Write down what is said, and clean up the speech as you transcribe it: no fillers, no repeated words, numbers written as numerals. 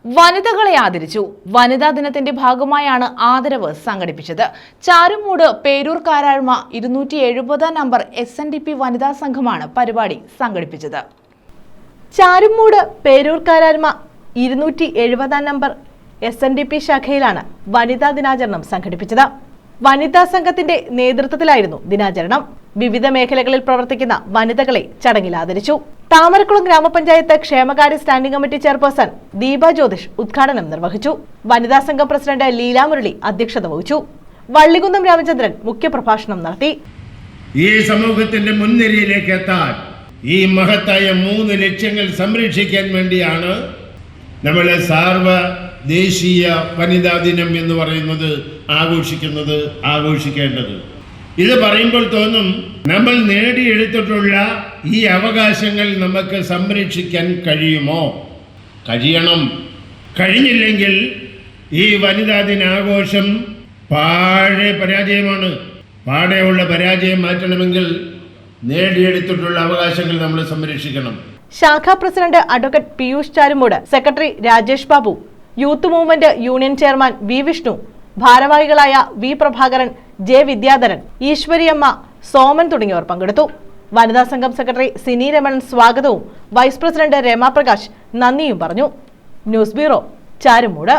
വനിതകളെ ആദരിച്ചു. വനിതാ ദിനത്തിന്റെ ഭാഗമായാണ് ആദരവ് സംഘടിപ്പിച്ചത്. ചാരുമൂട് പേരൂർ കാരാഴ്മ 270 നമ്പർ SNDP വനിതാ സംഘമാണ് പരിപാടി സംഘടിപ്പിച്ചത്. ചാരുമൂട് പേരൂർ കാരാഴ്മ 270 നമ്പർ SNDP ശാഖയിലാണ് വനിതാ ദിനാചരണം സംഘടിപ്പിച്ചത്. വനിതാ സംഘത്തിന്റെ നേതൃത്വത്തിലായിരുന്നു ദിനാചരണം. വിവിധ മേഖലകളിൽ പ്രവർത്തിക്കുന്ന വനിതകളെ ചടങ്ങിൽ ആദരിച്ചു. താമരക്കുളം ഗ്രാമപഞ്ചായത്ത് ക്ഷേമകാര്യ standing committee chairperson Deepa Jyothish ഉദ്ഘാടനം നിർവഹിച്ചു. വനിതാ സംഘം പ്രസിഡന്റ് ലീല മുരളി അധ്യക്ഷത വഹിച്ചു. വള്ളികുന്നം രാമചന്ദ്രൻ മുഖ്യപ്രഭാഷണം നടത്തി. ഈ സമൂഹത്തിന്റെ മുൻനിരയിലേക്ക് എത്താൻ ഈ മഹത്തായ 3 ലക്ഷ്യങ്ങൾ സംരക്ഷിക്കാൻ വേണ്ടിയാണ് നമ്മൾ സാർവദേശീയ വനിതാ ദിനം എന്ന് പറയുന്നത് ആഘോഷിക്കേണ്ടത്. ഇത് പറയുമ്പോൾ തോന്നും, നമ്മൾ നേടിയെടുത്തിട്ടുള്ള ഈ അവകാശങ്ങൾ നമുക്ക് സംരക്ഷിക്കാൻ കഴിയുമോ? കഴിഞ്ഞില്ലെങ്കിൽ ഈ വനിതാ ദിനാഘോഷം പാടെയുള്ള പരാജയം മാറ്റണമെങ്കിൽ നേടിയെടുത്തിട്ടുള്ള അവകാശങ്ങൾ നമ്മൾ സംരക്ഷിക്കണം. ശാഖാ president advocate Piyush Charumood, secretary Rajesh Babu, youth movement union chairman V Vishnu, ഭാരവാഹികളായ വി പ്രഭാകരൻ, ജെ വിദ്യാധരൻ, ഈശ്വരിയമ്മ, സോമൻ തുടങ്ങിയവർ പങ്കെടുത്തു. വനിതാ സംഘം സെക്രട്ടറി സിനി രമണൻ സ്വാഗതവും വൈസ് പ്രസിഡന്റ് രമാപ്രകാശ് നന്ദിയും പറഞ്ഞു. News bureau, Charummood.